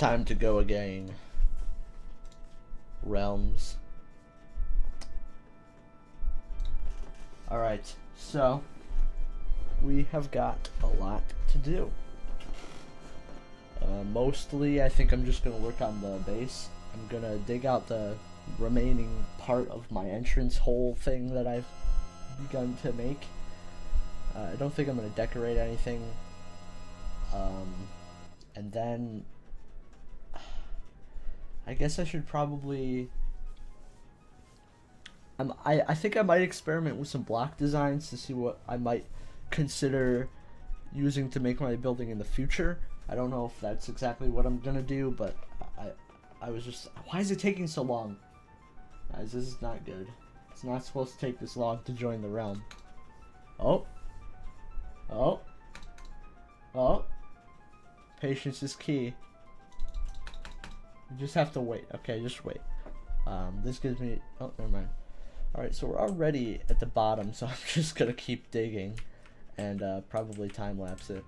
time to go again. Realms. Alright, so we have got a lot to do. Mostly, I think I'm just going to work on the base. I'm going to dig out the remaining part of my entrance hole thing that I've begun to make. I don't think I'm going to decorate anything. And then I guess I should probably... I think I might experiment with some block designs to see what I might consider using to make my building in the future. I don't know if that's exactly what I'm gonna do, but I was just... Why is it taking so long? Guys, this is not good. It's not supposed to take this long to join the realm. Oh. Oh. Oh. Patience is key. You just have to wait. Okay, just wait. This gives me... Oh, never mind. Alright, so we're already at the bottom, so I'm just gonna keep digging and probably time-lapse it.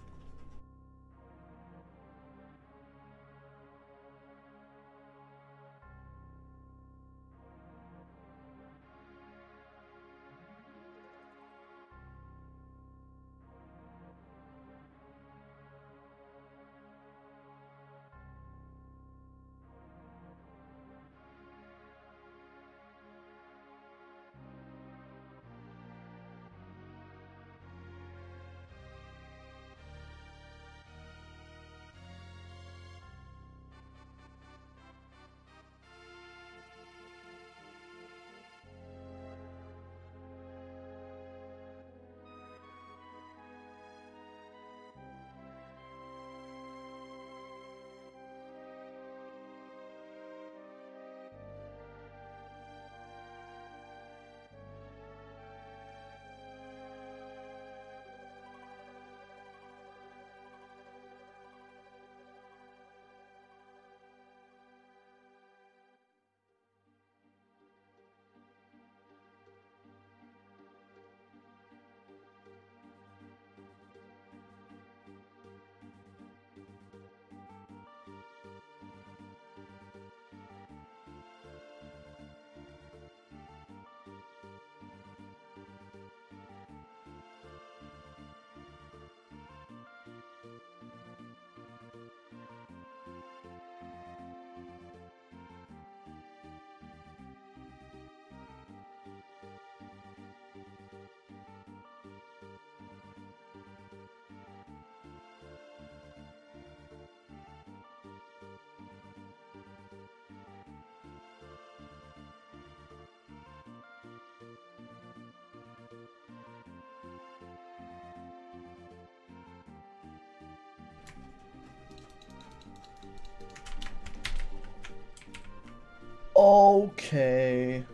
Okay,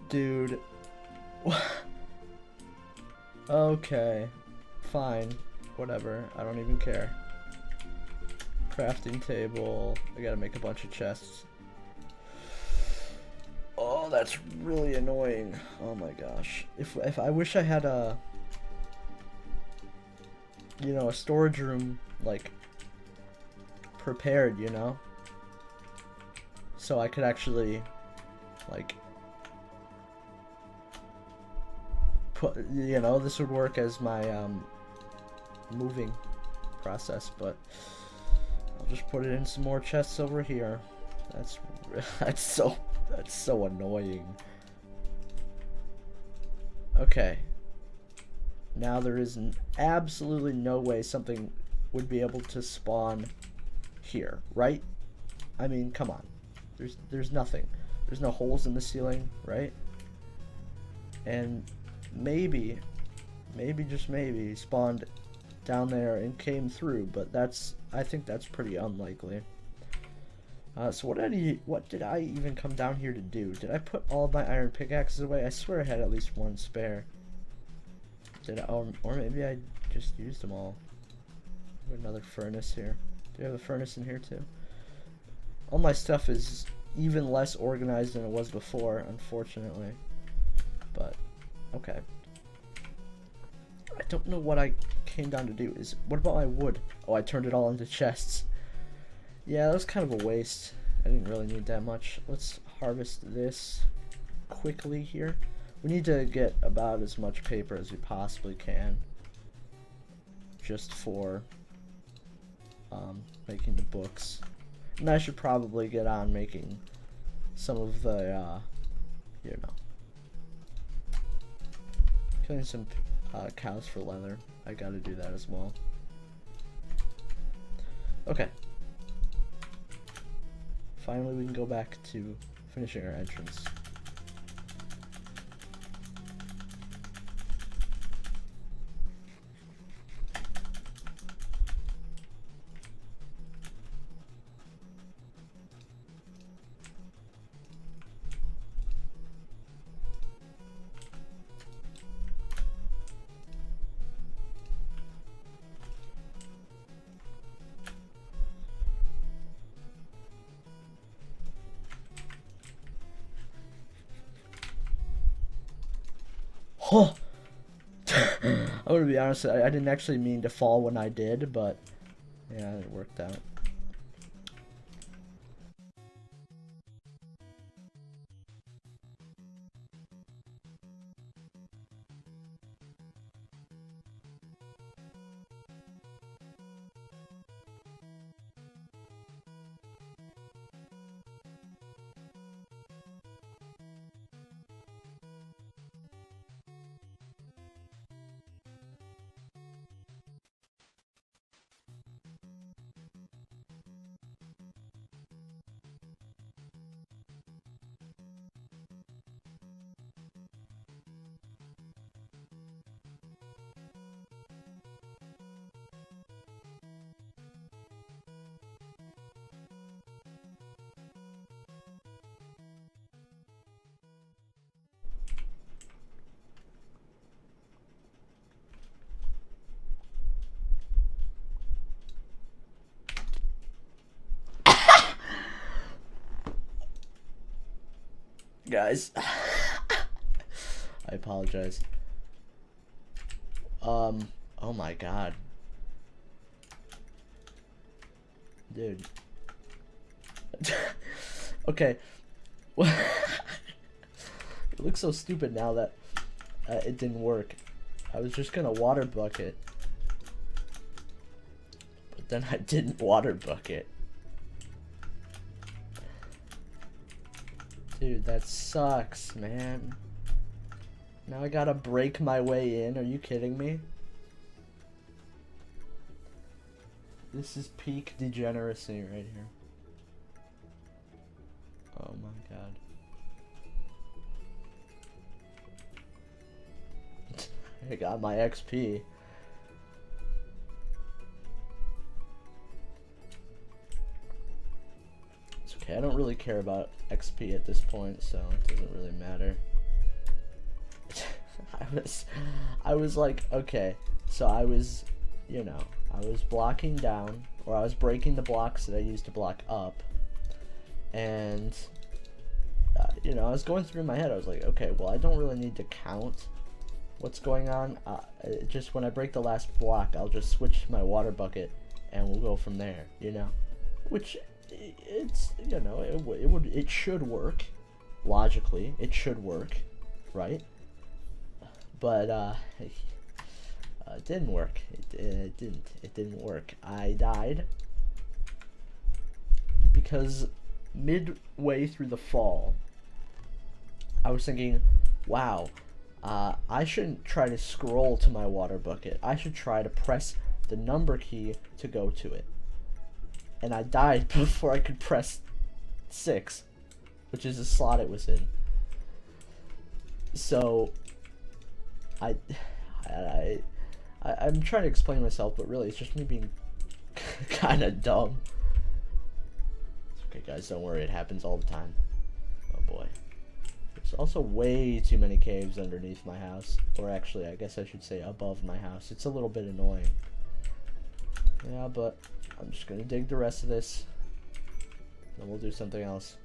dude. Okay, fine, whatever. I don't even care. Crafting table. I gotta make a bunch of chests. Oh, that's really annoying. Oh my gosh. If I wish I had a, you know, a storage room like prepared, you know, so I could actually like put, you know, this would work as my moving process, but I'll just put it in some more chests over here. That's so annoying. Okay. Now there is absolutely no way something would be able to spawn here, right? I mean, come on. There's nothing. There's no holes in the ceiling, right? And maybe just maybe spawned down there and came through, but I think that's pretty unlikely. So what did I even come down here to do? Did I put all of my iron pickaxes away? I swear I had at least one spare. Did I, or maybe I just used them all. Another furnace here. Do you have a furnace in here too? All my stuff is even less organized than it was before, unfortunately. But okay. I don't know what I came down to do. What about my wood? Oh, I turned it all into chests. Yeah, that was kind of a waste. I didn't really need that much. Let's harvest this quickly here. We need to get about as much paper as we possibly can, just for making the books. And I should probably get on making some of the, you know, killing some cows for leather. I gotta do that as well. Okay. Finally, we can go back to finishing our entrance. Oh! I'm gonna be honest, I didn't actually mean to fall when I did, but yeah, it worked out. Guys, I apologize. Oh my god. Dude. Okay. It looks so stupid now that it didn't work. I was just gonna water bucket. But then I didn't water bucket. Dude, that sucks, man. Now I gotta break my way in. Are you kidding me? This is peak degeneracy right here. Oh my god. I got my XP. It's okay, I don't really care about XP at this point, so it doesn't really matter. I was like, okay, so I was, you know, I was blocking down, or I was breaking the blocks that I used to block up, and, you know, I was going through my head, I was like, okay, well, I don't really need to count what's going on, just when I break the last block, I'll just switch my water bucket, and we'll go from there, you know, which, it's, you know, it should work, logically, it should work, right? But it didn't work. It didn't work. I died because midway through the fall, I was thinking, wow, I shouldn't try to scroll to my water bucket. I should try to press the number key to go to it. And I died before I could press 6, which is the slot it was in. So I'm trying to explain myself, but really it's just me being kind of dumb. It's okay, guys, don't worry, it happens all the time. Oh boy. There's also way too many caves underneath my house. Or actually, I guess I should say above my house. It's a little bit annoying. Yeah, but I'm just gonna dig the rest of this. Then we'll do something else.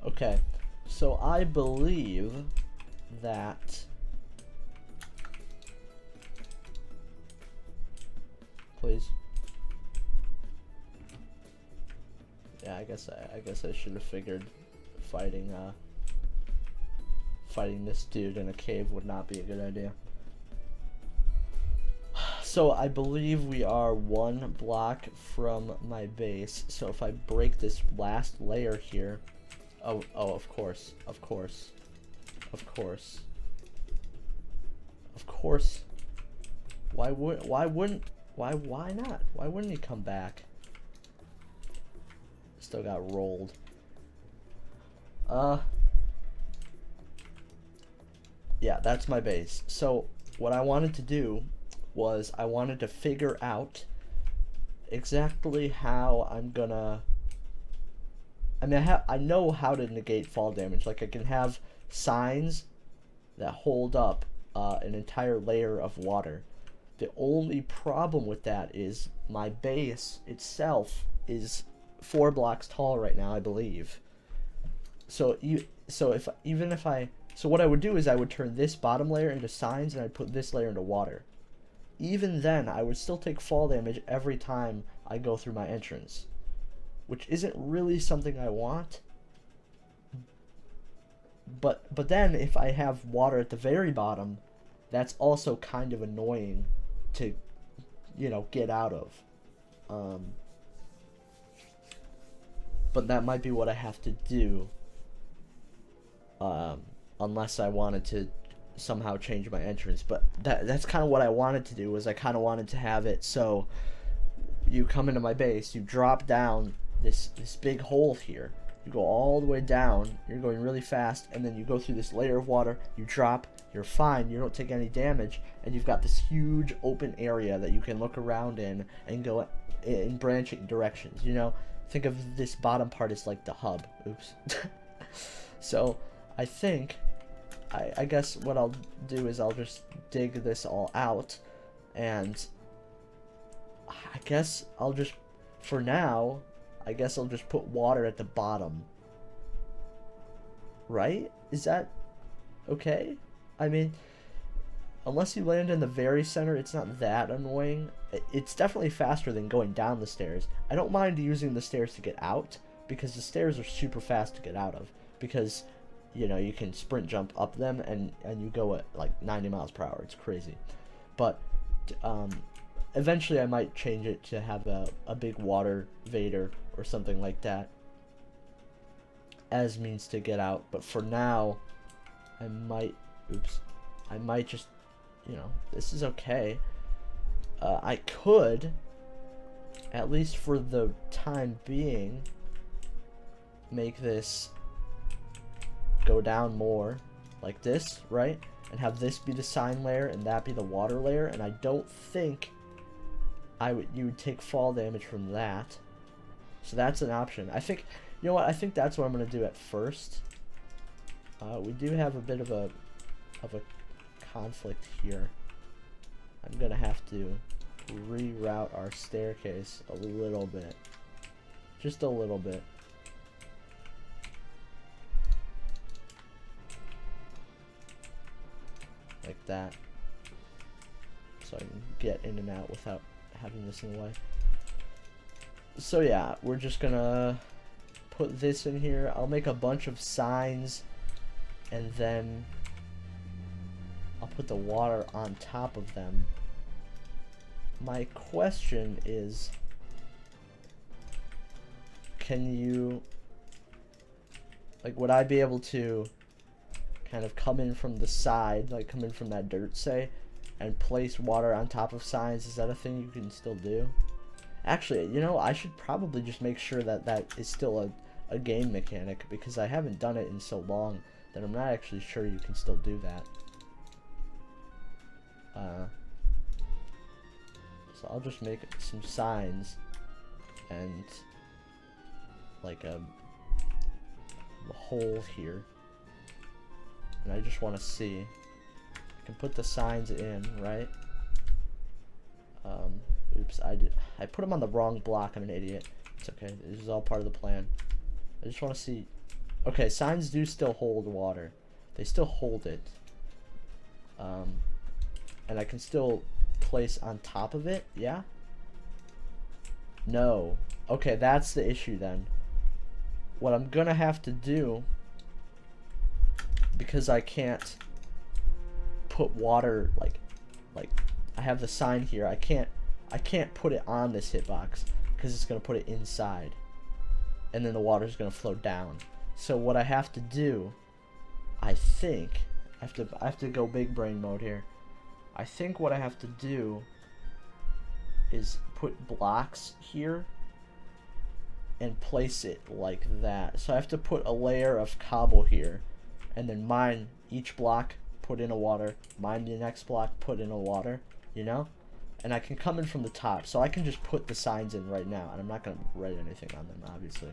Okay, so I believe that, please. Yeah, I guess I should have figured fighting this dude in a cave would not be a good idea. So I believe we are 1 block from my base. So if I break this last layer here, oh, of course. Why not? Why wouldn't he come back? Still got rolled. Yeah, that's my base. So what I wanted to do was I wanted to figure out exactly how I'm gonna, I mean, I know how to negate fall damage. Like, I can have signs that hold up an entire layer of water. The only problem with that is my base itself is 4 blocks tall right now, I believe. So what I would do is I would turn this bottom layer into signs and I'd put this layer into water. Even then, I would still take fall damage every time I go through my entrance, which isn't really something I want. But then if I have water at the very bottom, that's also kind of annoying to, you know, get out of. But that might be what I have to do, unless I wanted to somehow change my entrance. But that's kind of what I wanted to do, was I kind of wanted to have it so you come into my base, you drop down this big hole here, you go all the way down, you're going really fast, and then you go through this layer of water, you drop, you're fine, you don't take any damage, and you've got this huge open area that you can look around in and go in branching directions, you know? Think of this bottom part as like the hub. Oops. So I think, I guess what I'll do is I'll just dig this all out, and I guess I'll just, for now, I guess I'll just put water at the bottom. Right? Is that okay? I mean, unless you land in the very center, it's not that annoying. It's definitely faster than going down the stairs. I don't mind using the stairs to get out, because the stairs are super fast to get out of, because, you know, you can sprint jump up them and you go at like 90 miles per hour. It's crazy. But eventually I might change it to have a big water vader or something like that as means to get out. But for now, I might just, you know, this is okay. I could, at least for the time being, make this go down more like this, right? And have this be the sign layer and that be the water layer, and I don't think you would take fall damage from that. So that's an option. I think, you know what, I think that's what I'm going to do at first. We do have a bit of a conflict here. I'm going to have to reroute our staircase a little bit. Just a little bit. Like that. So I can get in and out without having this in the way. So yeah, we're just gonna put this in here. I'll make a bunch of signs, and then I'll put the water on top of them. My question is, can you, like, would I be able to kind of come in from the side, like come in from that dirt, say, and place water on top of signs? Is that a thing you can still do? Actually, you know, I should probably just make sure that that is still a game mechanic, because I haven't done it in so long that I'm not actually sure you can still do that. So I'll just make some signs and like a hole here, and I just want to see. I can put the signs in, right? Oops, I put them on the wrong block. I'm an idiot. It's okay. This is all part of the plan. I just want to see Okay, signs do still hold water. They still hold it. And I can still place on top of it, yeah? No. Okay, that's the issue then. What I'm gonna have to do, because I can't put water, like I have the sign here, I can't put it on this hitbox, because it's gonna put it inside. And then the water's gonna flow down. So what I have to do, I think, I have to go big brain mode here. I think what I have to do is put blocks here and place it like that. So I have to put a layer of cobble here, and then mine each block, put in a water, mine the next block, put in a water, you know? And I can come in from the top, so I can just put the signs in right now, and I'm not gonna write anything on them, obviously.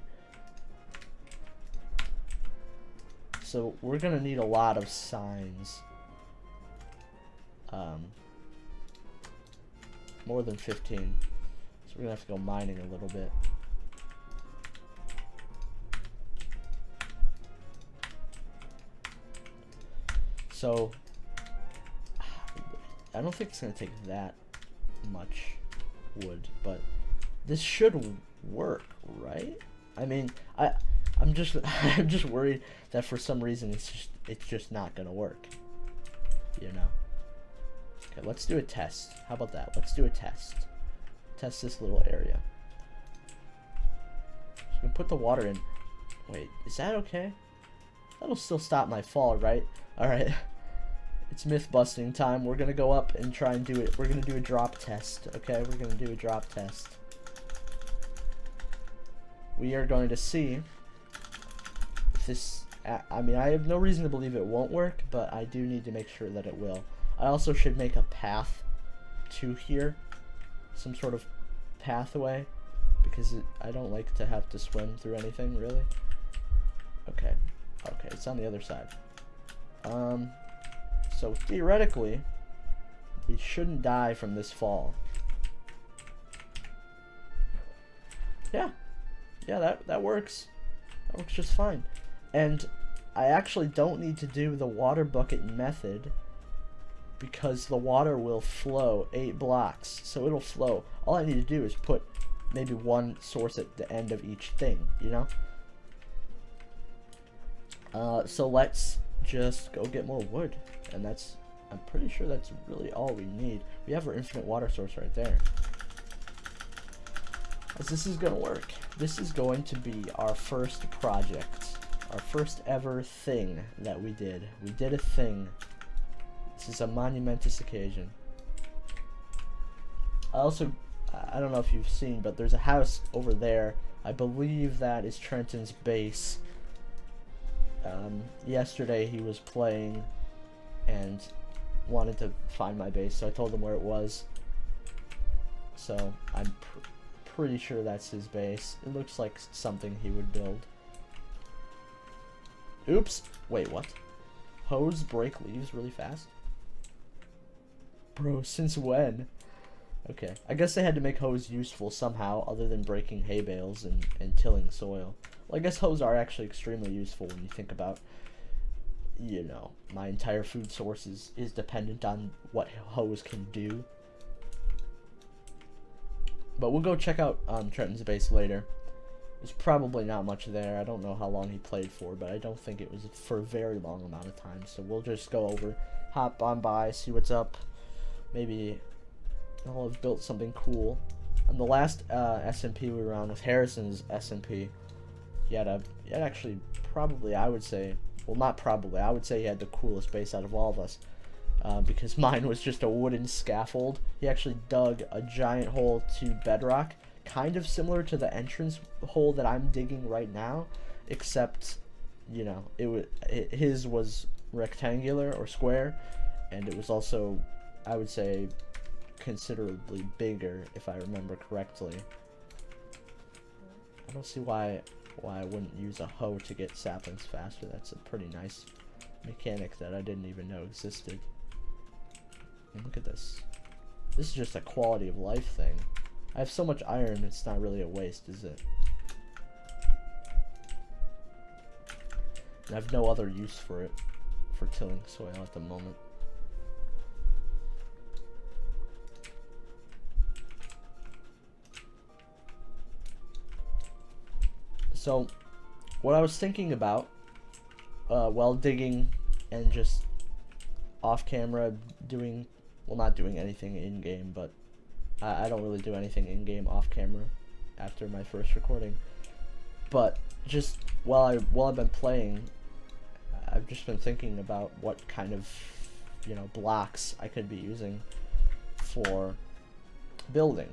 So we're gonna need a lot of signs. More than 15. So we're gonna have to go mining a little bit. So I don't think it's gonna take that much wood, but this should work, right? I mean, I'm just I'm just worried that for some reason it's just not gonna work, you know. Okay, let's do a test. How about that? Let's do a test. Test this little area. So I'm gonna put the water in. Wait, is that okay? That'll still stop my fall, right? Alright. It's myth busting time. We're gonna go up and try and do it. We're gonna do a drop test, okay? We're gonna do a drop test. We are going to see if this... I mean, I have no reason to believe it won't work, but I do need to make sure that it will. I also should make a path to here. Some sort of pathway. Because I don't like to have to swim through anything, really. Okay. Okay, it's on the other side. So theoretically, we shouldn't die from this fall. Yeah. Yeah, that works. That works just fine. And I actually don't need to do the water bucket method because the water will flow 8 blocks. So it'll flow. All I need to do is put maybe one source at the end of each thing, you know? So let's just go get more wood. And I'm pretty sure that's really all we need. We have our infinite water source right there. As this is gonna work. This is going to be our first project. Our first ever thing that we did. We did a thing. This is a monumentous occasion. I don't know if you've seen, but there's a house over there. I believe that is Trenton's base. Yesterday he was playing and wanted to find my base, so I told him where it was. So I'm pretty sure that's his base. It looks like something he would build. Oops! Wait, what? Hoes break leaves really fast? Bro, since when? Okay, I guess they had to make hoes useful somehow other than breaking hay bales and tilling soil. Well, I guess hoes are actually extremely useful when you think about, you know, my entire food source is dependent on what hoes can do. But we'll go check out Trenton's base later. There's probably not much there. I don't know how long he played for, but I don't think it was for a very long amount of time. So we'll just go over, hop on by, see what's up. Maybe I'll have built something cool. On the last SMP we were on with Harrison's SMP, he had actually probably, I would say, well, not probably, I would say he had the coolest base out of all of us. Because mine was just a wooden scaffold. He actually dug a giant hole to bedrock, kind of similar to the entrance hole that I'm digging right now, except, you know, his was rectangular or square, and it was also, I would say, considerably bigger, if I remember correctly. I don't see why I wouldn't use a hoe to get saplings faster. That's a pretty nice mechanic that I didn't even know existed. And look at this. This is just a quality of life thing. I have so much iron, it's not really a waste, is it? And I have no other use for it, for tilling soil at the moment. So, what I was thinking about while digging and just off camera doing, well, not doing anything in game, but I don't really do anything in game off camera after my first recording. But just while I've been playing, I've just been thinking about what kind of, you know, blocks I could be using for building.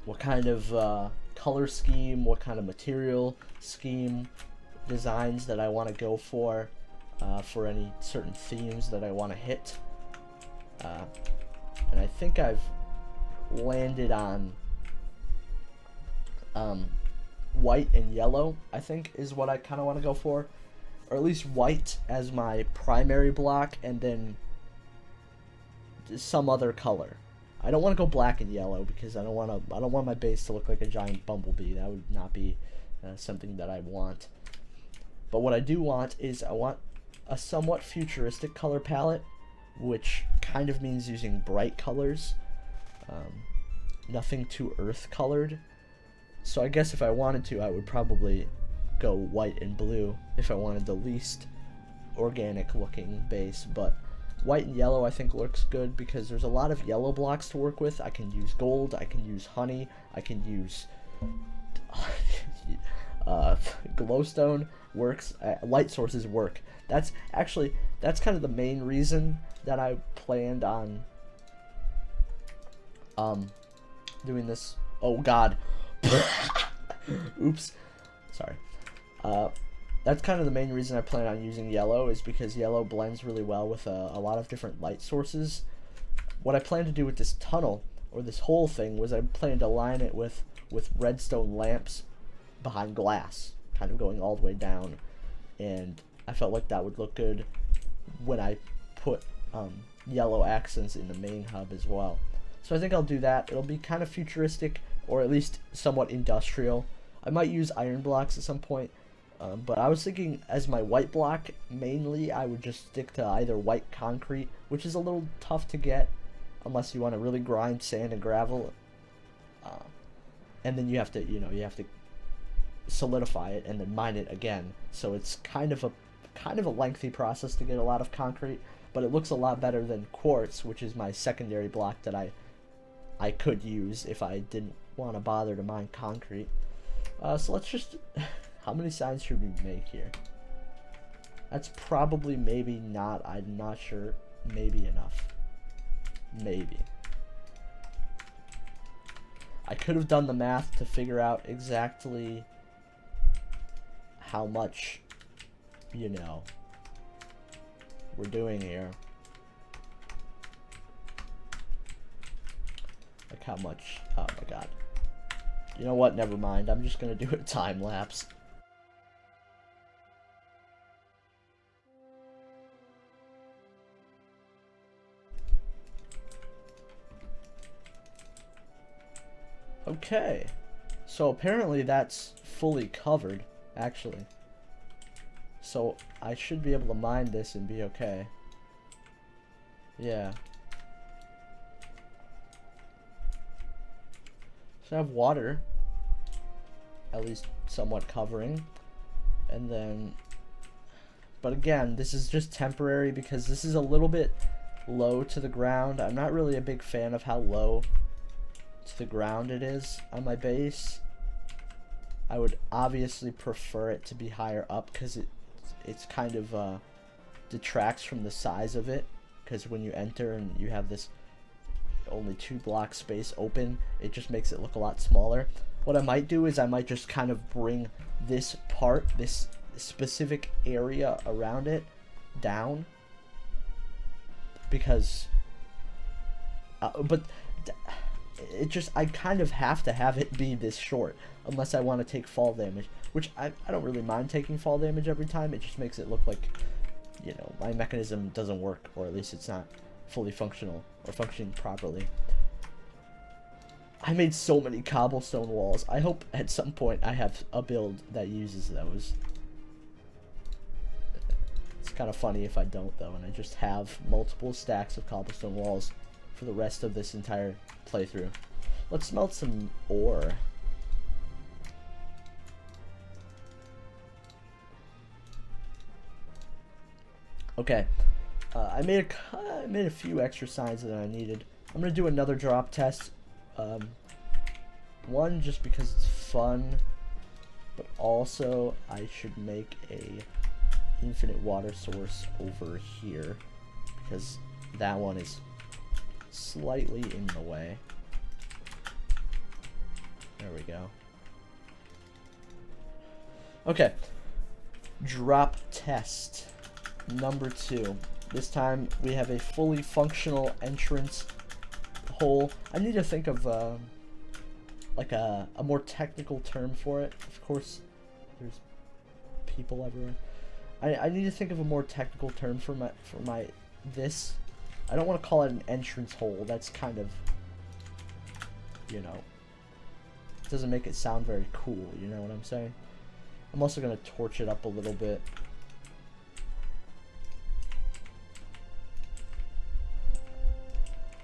What kind of color scheme, what kind of material scheme, designs that I want to go for any certain themes that I want to hit. And I think I've landed on white and yellow, I think, is what I kind of want to go for. Or at least white as my primary block, and then some other color. I don't want to go black and yellow because I don't want my base to look like a giant bumblebee. That would not be something that I want. But what I do want is I want a somewhat futuristic color palette, which kind of means using bright colors, nothing too earth colored. So I guess if I wanted to, I would probably go white and blue if I wanted the least organic looking base, but white and yellow I think looks good because there's a lot of yellow blocks to work with. I can use gold, I can use honey, I can use glowstone works, light sources work. That's kind of the main reason that I planned on doing this. Oh god. Oops. Sorry. That's kind of the main reason I plan on using yellow, is because yellow blends really well with a lot of different light sources. What I plan to do with this tunnel, or this whole thing, was I planned to line it with redstone lamps behind glass, kind of going all the way down, and I felt like that would look good when I put yellow accents in the main hub as well. So I think I'll do that. It'll be kind of futuristic, or at least somewhat industrial. I might use iron blocks at some point, but I was thinking as my white block, mainly I would just stick to either white concrete, which is a little tough to get unless you want to really grind sand and gravel, and then you have to solidify it and then mine it again. So it's kind of a lengthy process to get a lot of concrete, but it looks a lot better than quartz, which is my secondary block that I could use if I didn't want to bother to mine concrete. So let's just... How many signs should we make here? That's probably maybe not, I'm not sure, maybe enough. Maybe. I could have done the math to figure out exactly how much, you know, we're doing here. Like how much, oh my god. You know what, never mind, I'm just gonna do a time lapse. Okay, so apparently that's fully covered, actually. So I should be able to mine this and be okay. Yeah. So I have water, at least somewhat covering, and then, but again, this is just temporary because this is a little bit low to the ground. I'm not really a big fan of how low to the ground it is on my base. I would obviously prefer it to be higher up because it's kind of detracts from the size of it, because when you enter and you have this only 2 block space open, it just makes it look a lot smaller. What I might do is I might just kind of bring this part, this specific area around it, down, because but it just, I kind of have to have it be this short unless I want to take fall damage, which I don't really mind taking fall damage every time. It just makes it look like, you know, my mechanism doesn't work, or at least it's not fully functional or functioning properly. I made so many cobblestone walls. I hope at some point I have a build that uses those. kind of funny if I don't, though, and I just have multiple stacks of cobblestone walls for the rest of this entire playthrough. Let's smelt some ore. Okay, I made a few extra signs that I needed. I'm gonna do another drop test. One, just because it's fun, but also I should make a infinite water source over here because that one is slightly in the way. There we go. Okay, drop test number 2. This time we have a fully functional entrance hole. I need to think of like a more technical term for it. Of course, there's people everywhere. I need to think of a more technical term for my this. I don't want to call it an entrance hole. That's kind of, you know, doesn't make it sound very cool. You know what I'm saying? I'm also gonna torch it up a little bit.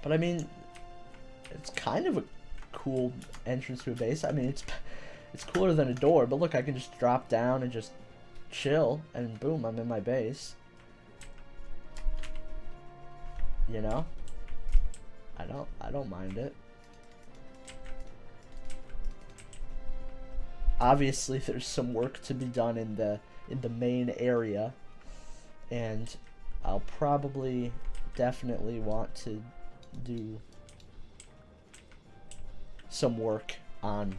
But I mean, it's kind of a cool entrance to a base. I mean, it's cooler than a door. But look, I can just drop down and just chill, and boom, I'm in my base. You know, I don't mind it. Obviously, there's some work to be done in the main area, and I'll probably definitely want to do some work on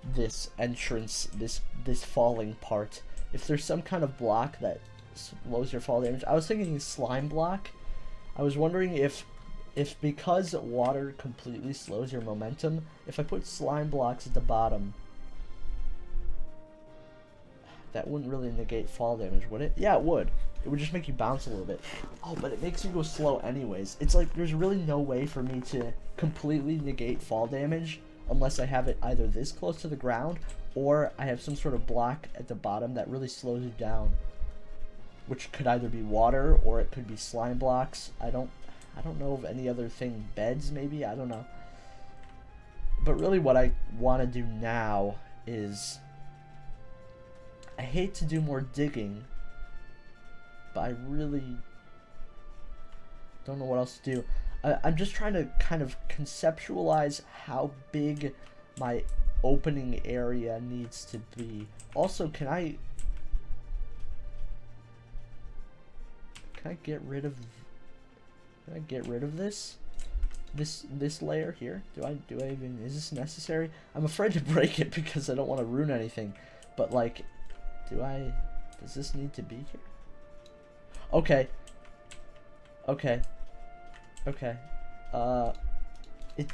this entrance, this falling part. If there's some kind of block that slows your fall damage, I was thinking slime block. I was wondering if because water completely slows your momentum, if I put slime blocks at the bottom, that wouldn't really negate fall damage, would it? Yeah, it would. It would just make you bounce a little bit. Oh, but it makes you go slow anyways. It's like there's really no way for me to completely negate fall damage unless I have it either this close to the ground or I have some sort of block at the bottom that really slows you down, which could either be water or it could be slime blocks. I don't know of any other thing. Beds, maybe? I don't know. But really what I want to do now is, I hate to do more digging, but I really don't know what else to do. I'm just trying to kind of conceptualize how big my opening area needs to be. Also, can I get rid of this layer here? Do I even, is this necessary? I'm afraid to break it because I don't want to ruin anything. But like, does this need to be here? Okay. It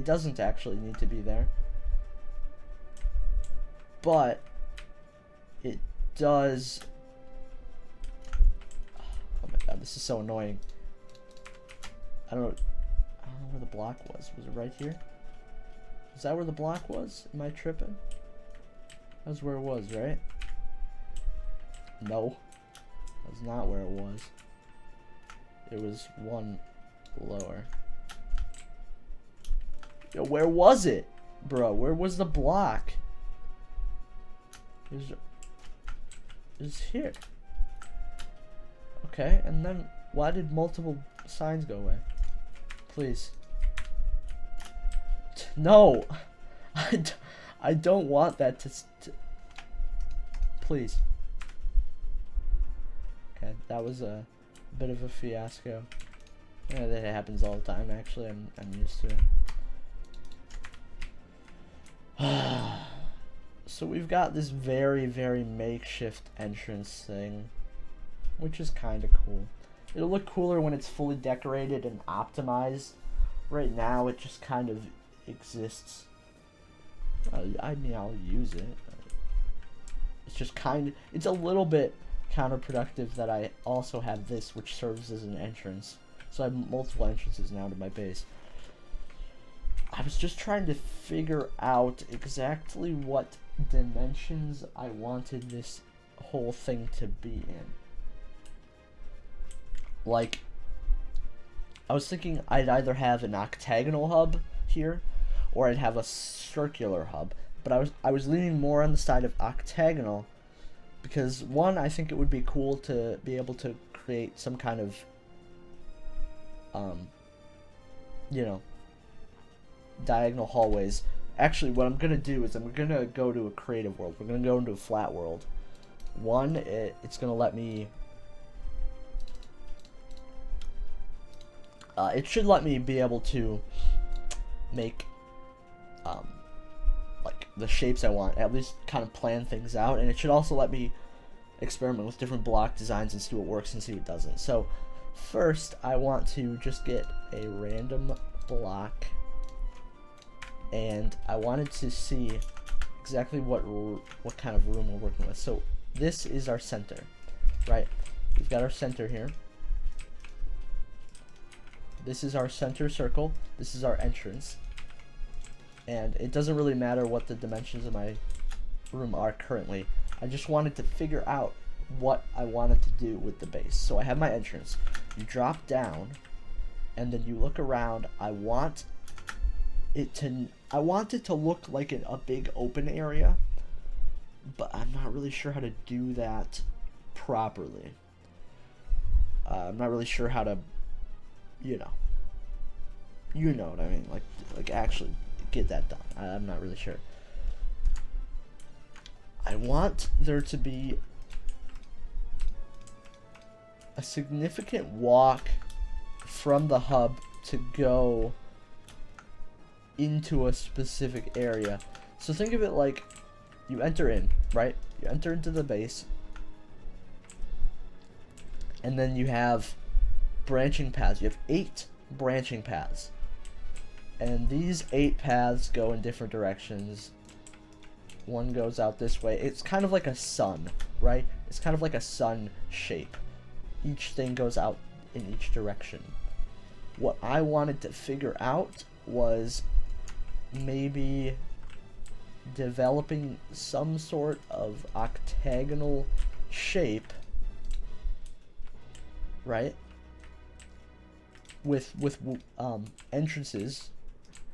doesn't actually need to be there. But it does. Oh my god, this is so annoying. I don't know where the block was. Was it right here? Is that where the block was? Am I tripping? That's where it was, right? No. That's not where it was. It was one lower. Yo, where was it? Bro, where was the block? It was here. Okay, and then why did multiple signs go away? Please. No! I don't want that to please. Okay, that was a bit of a fiasco. Yeah, that happens all the time, actually. I'm used to it. So we've got this very, very makeshift entrance thing, which is kind of cool. It'll look cooler when it's fully decorated and optimized. Right now, it just kind of exists. I mean, I'll use it. It's just it's a little bit counterproductive that I also have this, which serves as an entrance. So I have multiple entrances now to my base. I was just trying to figure out exactly what dimensions I wanted this whole thing to be in. Like, I was thinking I'd either have an octagonal hub here, or I'd have a circular hub. But I was leaning more on the side of octagonal, because one, I think it would be cool to be able to create some kind of, you know, diagonal hallways. Actually, what I'm gonna do is I'm gonna go to a creative world. We're gonna go into a flat world. One, it's gonna let me. It should let me be able to make, like, the shapes I want, at least kind of plan things out, and it should also let me experiment with different block designs and see what works and see what doesn't. So first, I want to just get a random block, and I wanted to see exactly what kind of room we're working with. So this is our center, right? We've got our center here. This is our center circle. This is our entrance. And it doesn't really matter what the dimensions of my room are currently. I just wanted to figure out what I wanted to do with the base. So I have my entrance. You drop down, and then you look around. I want it to look like a big open area, but I'm not really sure how to do that properly. I'm not really sure how to, you know what I mean, like actually get that done. I'm not really sure. I want there to be a significant walk from the hub to go into a specific area. So think of it like you enter in, right? You enter into the base, and then you have branching paths. You have 8 branching paths, and these 8 paths go in different directions. One goes out this way. It's kind of like a sun, right? It's kind of like a sun shape. Each thing goes out in each direction. What I wanted to figure out was maybe developing some sort of octagonal shape, right? With entrances.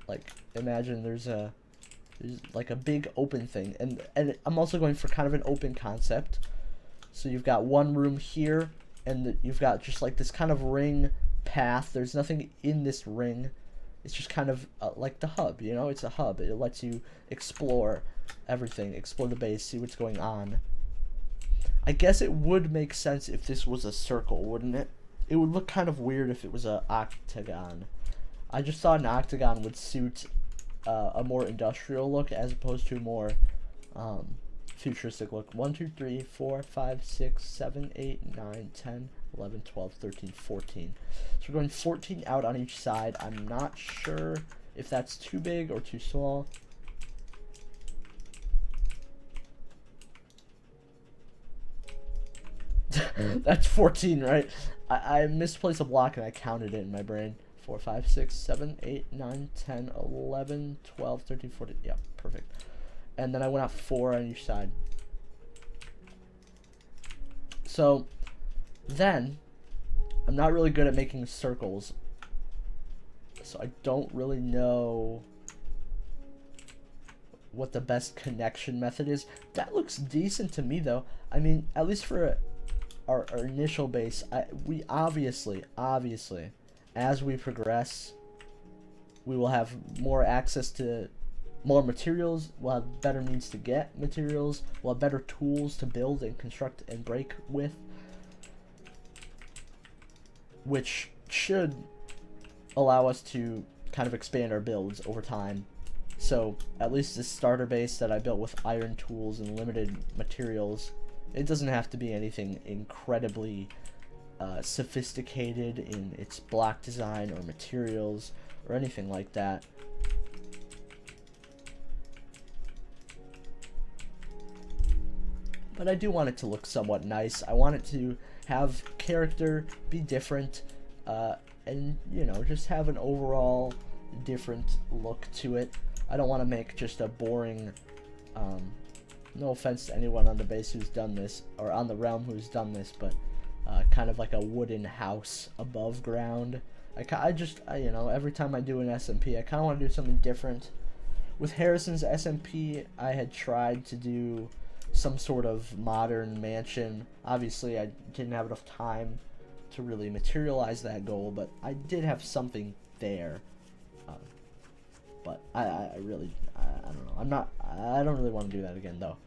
Like, imagine there's like a big open thing, and I'm also going for kind of an open concept. So you've got one room here, and you've got just like this kind of ring path. There's nothing in this ring. It's just kind of like the hub, you know? It's a hub. It lets you explore everything, explore the base, see what's going on. I guess it would make sense if this was a circle, wouldn't it? It would look kind of weird if it was an octagon. I just thought an octagon would suit a more industrial look as opposed to a more futuristic look. 1, 2, 3, 4, 5, 6, 7, 8, 9, 10, 11, 12, 13, 14. So we're going 14 out on each side. I'm not sure if that's too big or too small. That's 14, right? I misplaced a block and I counted it in my brain. 4, 5, 6, 7, 8, 9, 10, 11, 12, 13, 14. Yeah, perfect. And then I went out 4 on each side. So then I'm not really good at making circles, so I don't really know what the best connection method is. That looks decent to me, though. I mean, at least for our initial base, we obviously, as we progress, we will have more access to more materials. We'll have better means to get materials. We'll have better tools to build and construct and break with, which should allow us to kind of expand our builds over time. So at least this starter base that I built with iron tools and limited materials, it doesn't have to be anything incredibly sophisticated in its block design or materials or anything like that. But I do want it to look somewhat nice. I want it to have character, be different, and, you know, just have an overall different look to it. I don't want to make just a boring, no offense to anyone on the base who's done this, or on the realm who's done this, but kind of like a wooden house above ground. You know, every time I do an SMP, I kind of want to do something different. With Harrison's SMP, I had tried to do some sort of modern mansion. Obviously, I didn't have enough time to really materialize that goal, but I did have something there. But I don't know. I don't really want to do that again, though.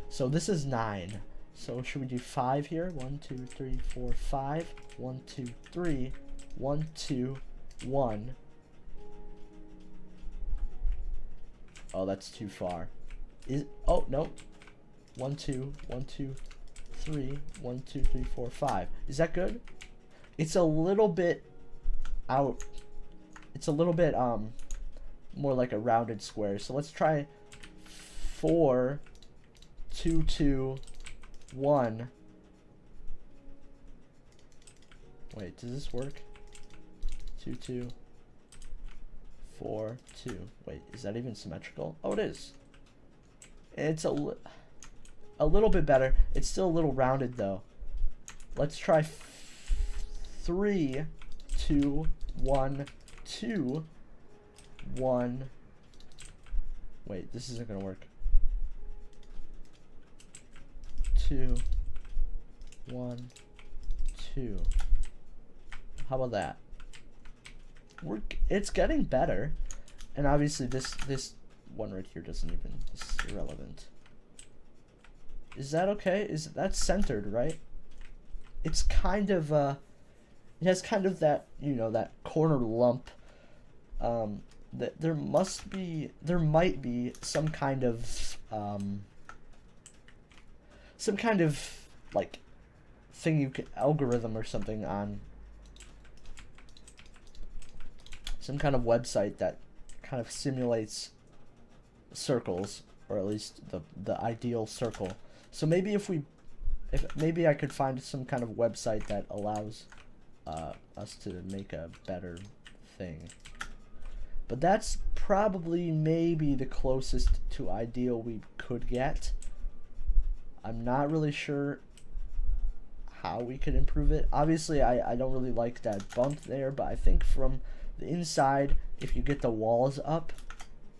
So this is 9. So should we do 5 here? 1, 2, 3, 4, 5. 1, 2, 3. 1, 2, 1. Oh, that's too far. Oh, no. 1, 2, 1, 2, 3. 1, 2, 3, 4, 5. Is that good? It's a little bit out. It's a little bit more like a rounded square. So let's try 4, 2, 2, 1. Wait, does this work? 2, 2, 4, 2. Wait, is that even symmetrical? Oh, it is. It's a little bit better. It's still a little rounded though. Let's try 3, 2, 1, 2, 1. Wait, this isn't gonna work. 2, 1, 2. How about that? It's getting better, and obviously this one right here doesn't even, is irrelevant. Is that okay? Is that centered, right? It's kind of it has kind of that, you know, that corner lump. That there might be some kind of like thing you could algorithm or something on some kind of website that kind of simulates circles, or at least the ideal circle. So maybe if maybe I could find some kind of website that allows us to make a better thing. But that's probably maybe the closest to ideal we could get. I'm not really sure how we could improve it. Obviously, I don't really like that bump there, but I think from the inside, if you get the walls up,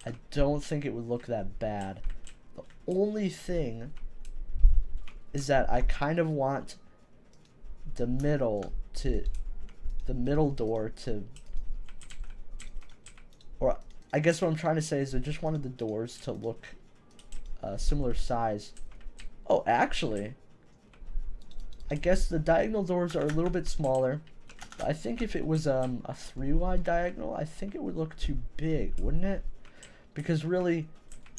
I don't think it would look that bad. The only thing is that I kind of want the middle door to, or I guess what I'm trying to say is I just wanted the doors to look similar size. Oh, actually, I guess the diagonal doors are a little bit smaller. But I think if it was a 3-wide diagonal, I think it would look too big, wouldn't it? Because really,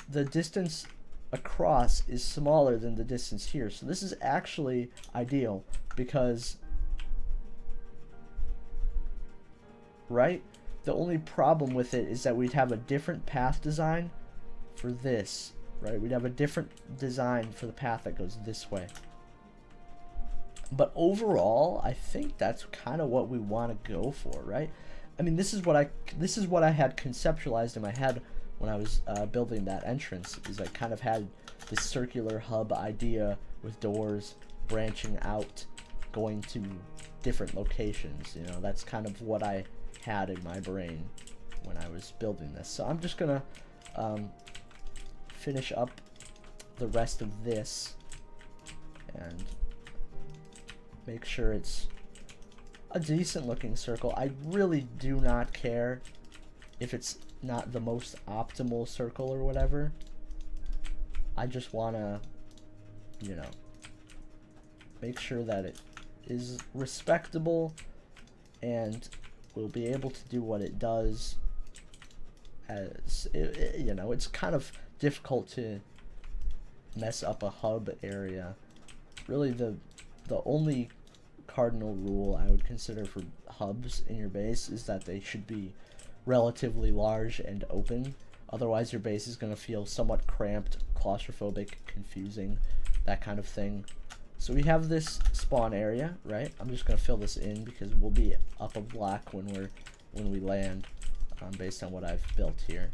the distance across is smaller than the distance here. So this is actually ideal because, right? The only problem with it is that we'd have a different path design for this, right? We'd have a different design for the path that goes this way. But overall, I think that's kind of what we want to go for, right? I mean, this is what I had conceptualized in my head when I was building that entrance. Is I kind of had this circular hub idea with doors branching out, going to different locations. You know, that's kind of what I had in my brain when I was building this. So I'm just gonna finish up the rest of this and make sure it's a decent looking circle. I really do not care if it's not the most optimal circle or whatever. I just want to, you know, make sure that it is respectable and will be able to do what it does. As you know, it's kind of difficult to mess up a hub area. Really, the only cardinal rule I would consider for hubs in your base is that they should be relatively large and open. Otherwise, your base is going to feel somewhat cramped, claustrophobic, confusing, that kind of thing. So we have this spawn area, right? I'm just going to fill this in because we'll be up a block when we land, based on what I've built here.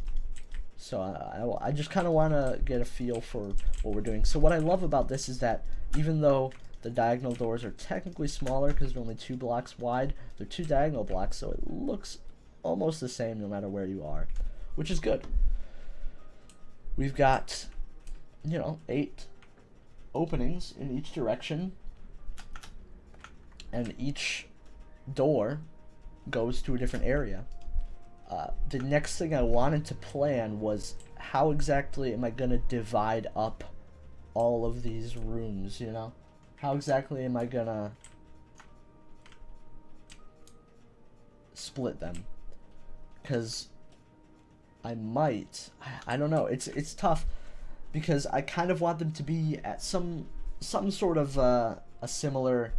So I just kind of want to get a feel for what we're doing. So what I love about this is that even though the diagonal doors are technically smaller because they're only 2 blocks wide, they're 2 diagonal blocks, so it looks almost the same no matter where you are, which is good. We've got, you know, 8 openings in each direction, and each door goes to a different area. The next thing I wanted to plan was how exactly am I going to divide up all of these rooms, you know? How exactly am I going to split them? Because I might, I don't know, it's tough because I kind of want them to be at some sort of a similar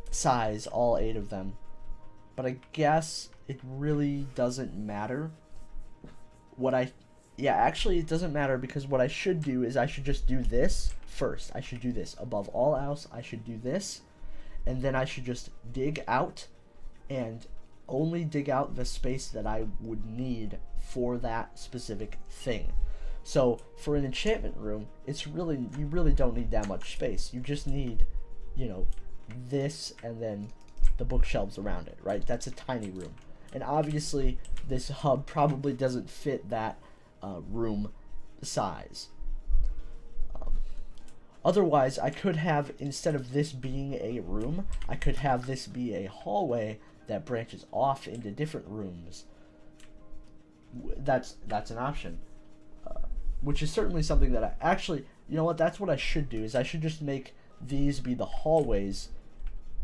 size, all 8 of them. But I guess it really doesn't matter actually it doesn't matter, because what I should do is I should just do this first. I should do this above all else. I should do this, and then I should just dig out and only dig out the space that I would need for that specific thing. So for an enchantment room, you really don't need that much space. You just need, you know, this and then the bookshelves around it, right? That's a tiny room. And obviously this hub probably doesn't fit that room size. Otherwise, I could have, instead of this being a room, I could have this be a hallway that branches off into different rooms. That's an option, which is certainly something that I actually, you know what, that's what I should do, is I should just make these be the hallways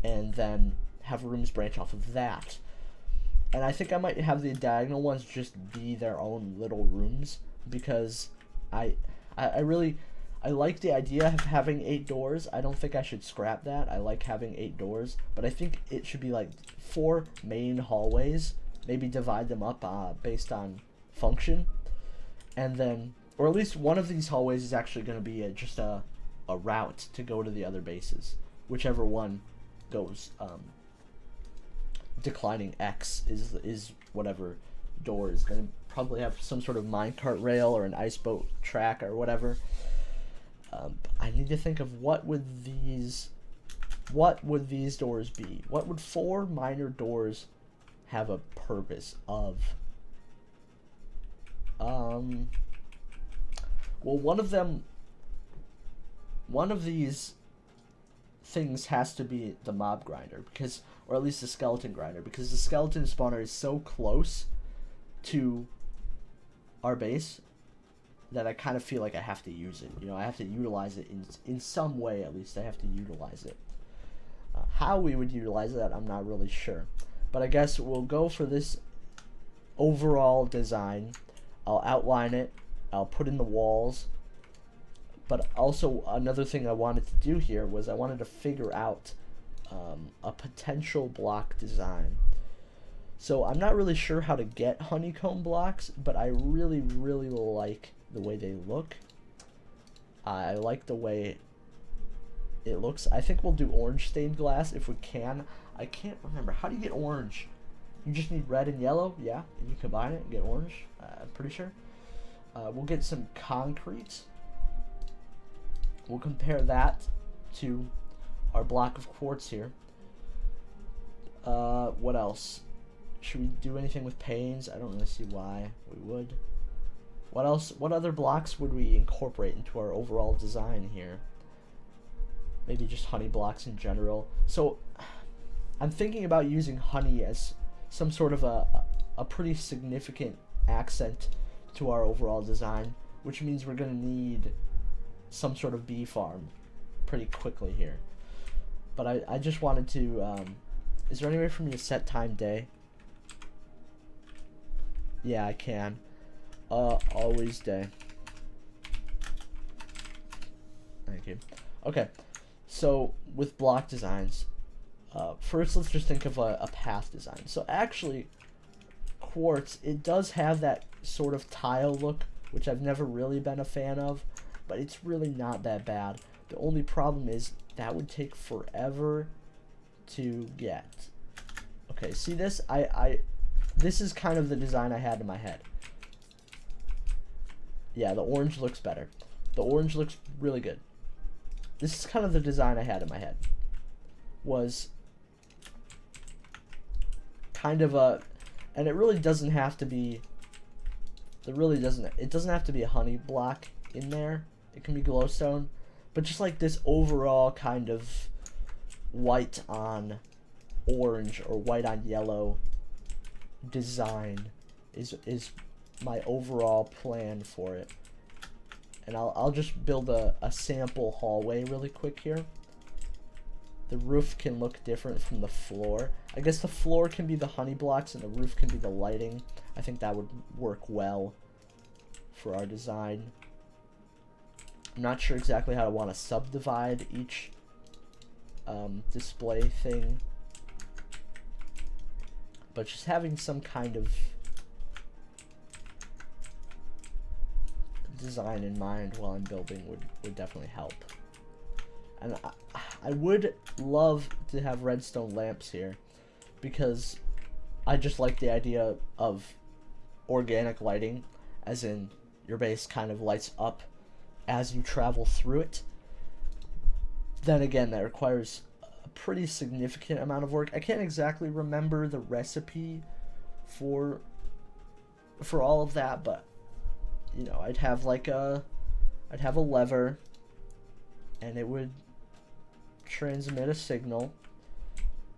and then have rooms branch off of that. And I think I might have the diagonal ones just be their own little rooms, because I like the idea of having 8 doors. I don't think I should scrap that. I like having 8 doors, but I think it should be like 4 main hallways, maybe divide them up based on function, and then, or at least one of these hallways is actually going to be just a route to go to the other bases, whichever one goes declining X is whatever door is going to probably have some sort of minecart rail or an ice boat track or whatever. I need to think of what would these doors be? What would 4 minor doors have a purpose of? Well, one of these things has to be the mob grinder, because, or at least the skeleton grinder, because the skeleton spawner is so close to our base that I kind of feel like I have to use it. You know, I have to utilize it in some way, at least I have to utilize it. How we would utilize that, I'm not really sure. But I guess we'll go for this overall design. I'll outline it. I'll put in the walls. But also another thing I wanted to do here was I wanted to figure out a potential block design. So I'm not really sure how to get honeycomb blocks, but I really, really like the way they look. I like the way it looks. I think we'll do orange stained glass if we can. I can't remember. How do you get orange? You just need red and yellow? Yeah, and you combine it and get orange. I'm pretty sure. We'll get some concrete. We'll compare that to our block of quartz here. What else? Should we do anything with panes? I don't really see why we would. What else? What other blocks would we incorporate into our overall design here? Maybe just honey blocks in general. So I'm thinking about using honey as some sort of a pretty significant accent to our overall design, which means we're going to need some sort of bee farm pretty quickly here. But I just wanted to, is there any way for me to set time day? Yeah, I can. Always day. Thank you. Okay, so with block designs, first let's just think of a path design. So actually, quartz, it does have that sort of tile look, which I've never really been a fan of, but it's really not that bad. The only problem is that would take forever to get. Okay, see this? This is kind of the design I had in my head. Yeah, the orange looks better. The orange looks really good. This is kind of the design I had in my head. Was kind of a, and it really doesn't have to be, it doesn't have to be a honey block in there. It can be glowstone, but just like this overall kind of white on orange or white on yellow design is my overall plan for it. And I'll just build a sample hallway really quick here. The roof can look different from the floor. I guess the floor can be the honey blocks and the roof can be the lighting. I think that would work well for our design. I'm not sure exactly how I want to subdivide each display thing, but just having some kind of design in mind while I'm building would definitely help. And I would love to have redstone lamps here, because I just like the idea of organic lighting, as in your base kind of lights up as you travel through it. Then again, that requires a pretty significant amount of work. I can't exactly remember the recipe for all of that, but you know, I'd have a lever, and it would transmit a signal,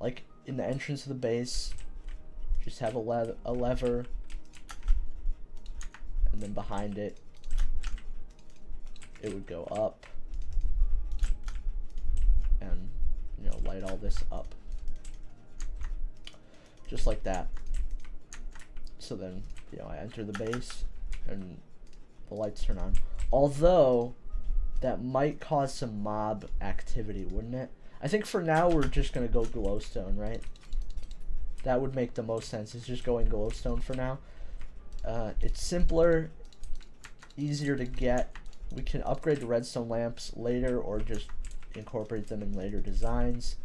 like in the entrance of the base. Just have a lever, and then behind it, it would go up, and you know, light all this up, just like that. So then, you know, I enter the base, and the lights turn on. Although that might cause some mob activity, wouldn't it? I think for now we're just gonna go glowstone, right? That would make the most sense. It's just going glowstone for now. It's simpler, easier to get. We can upgrade the redstone lamps later, or just incorporate them in later designs.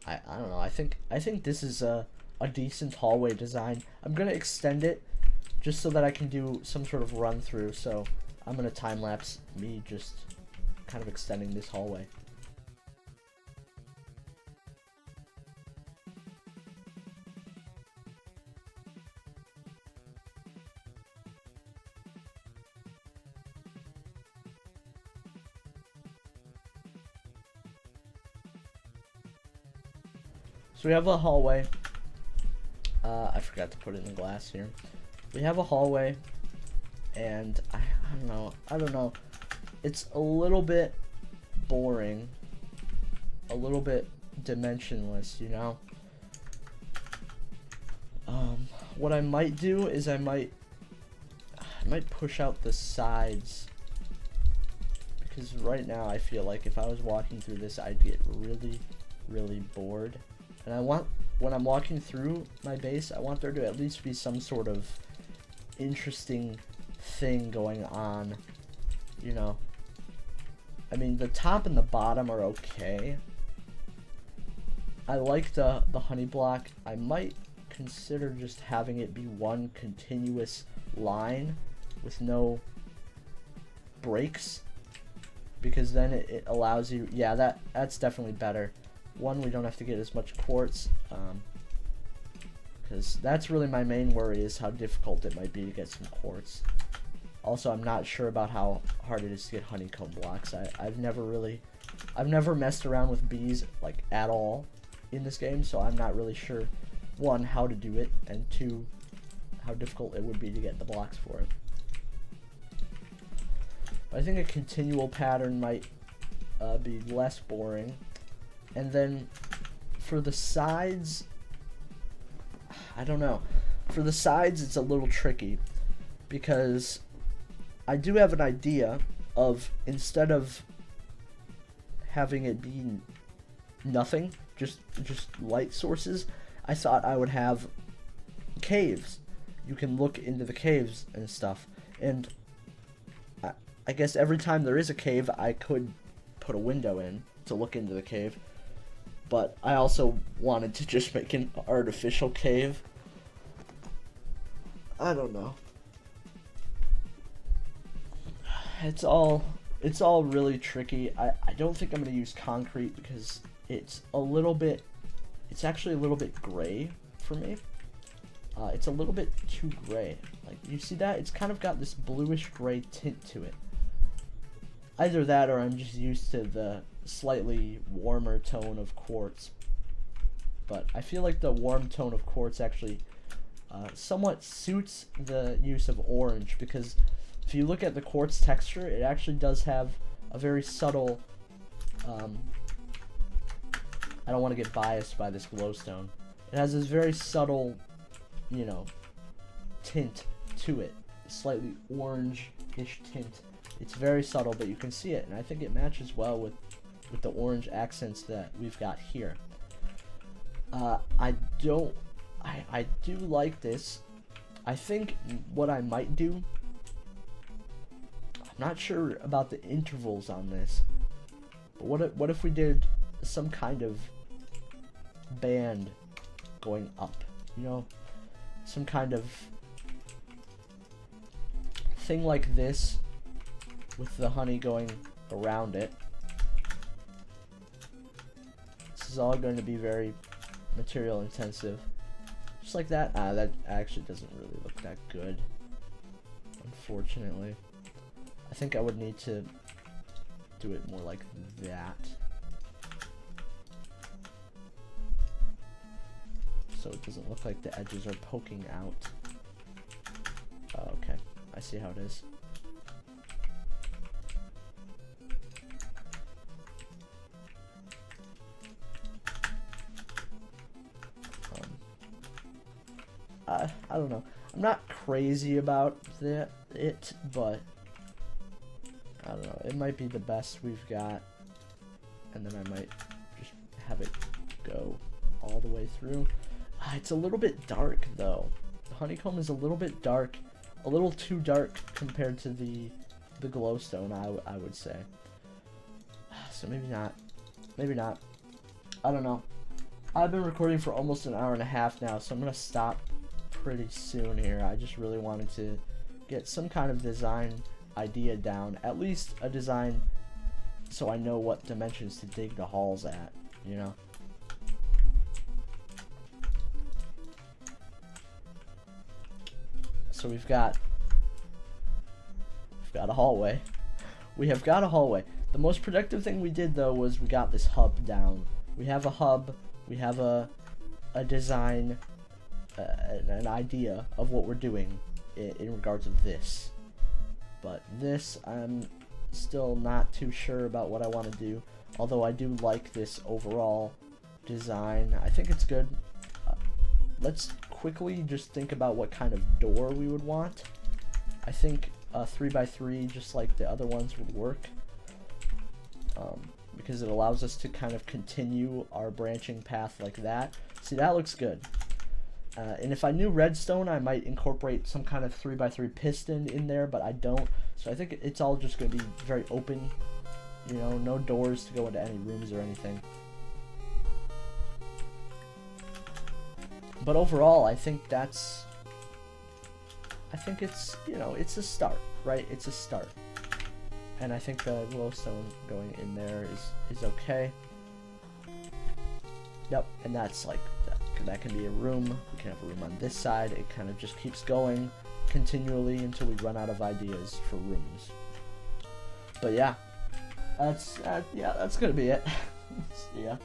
I don't know. I think this is a decent hallway design. I'm gonna extend it just so that I can do some sort of run through. So I'm gonna time lapse me just kind of extending this hallway. So we have a hallway. I forgot to put it in the glass here. We have a hallway, and I don't know. It's a little bit boring, a little bit dimensionless, you know. What I might do is I might push out the sides, because right now I feel like if I was walking through this, I'd get really bored. And I want, when I'm walking through my base, I want there to at least be some sort of interesting thing going on, you know. I mean, the top and the bottom are okay. I like the honey block. I might consider just having it be one continuous line with no breaks, because then it allows you, yeah, that's definitely better. One, we don't have to get as much quartz, because that's really my main worry, is how difficult it might be to get some quartz. Also, I'm not sure about how hard it is to get honeycomb blocks. I've never messed around with bees like at all in this game, so I'm not really sure, one, how to do it, and two, how difficult it would be to get the blocks for it. But I think a continual pattern might be less boring. And then for the sides, I don't know. For the sides, it's a little tricky, because I do have an idea of, instead of having it be nothing, just light sources, I thought I would have caves. You can look into the caves and stuff. And I guess every time there is a cave, I could put a window in to look into the cave. But I also wanted to just make an artificial cave. I don't know. It's all really tricky. I don't think I'm gonna use concrete because it's actually a little bit gray for me. It's a little bit too gray. Like, you see that? It's kind of got this bluish gray tint to it. Either that or I'm just used to the slightly warmer tone of quartz. But I feel like the warm tone of quartz actually somewhat suits the use of orange, because if you look at the quartz texture, it actually does have a very subtle, I don't want to get biased by this glowstone. It has this very subtle, you know, tint to it, slightly orange-ish tint. It's very subtle, but you can see it, and I think it matches well with the orange accents that we've got here. I do like this. I think what I might do, I'm not sure about the intervals on this, but what if we did some kind of band going up, you know, some kind of thing like this with the honey going around it. This is all going to be very material intensive, just like that. That actually doesn't really look that good, unfortunately. I think I would need to do it more like that, so it doesn't look like the edges are poking out. Oh, okay, I see how it is. I don't know. I'm not crazy about it, but I don't know. It might be the best we've got, and then I might just have it go all the way through. It's a little bit dark though. The honeycomb is a little bit dark, a little too dark compared to the glowstone, I would say. So maybe not. Maybe not. I don't know. I've been recording for almost an hour and a half now, so I'm gonna stop pretty soon here. I just really wanted to get some kind of design idea down, at least a design, so I know what dimensions to dig the halls at, you know. So we've got a hallway. We have got a hallway. The most productive thing we did though was we got this hub down. We have a hub, we have a design, an idea of what we're doing in regards of this. But this, I'm still not too sure about what I want to do, although I do like this overall design. I think it's good. Let's quickly just think about what kind of door we would want. I think a 3x3, just like the other ones, would work, because it allows us to kind of continue our branching path like that. See, that looks good. And if I knew redstone, I might incorporate some kind of 3x3 piston in there, but I don't. So I think it's all just going to be very open, you know, no doors to go into any rooms or anything. But overall, I think it's, you know, it's a start, right? It's a start. And I think the glowstone going in there is okay. Yep, and that's like, that can be a room. We can have a room on this side. It kind of just keeps going continually until we run out of ideas for rooms. But yeah, that's gonna be it. Yeah.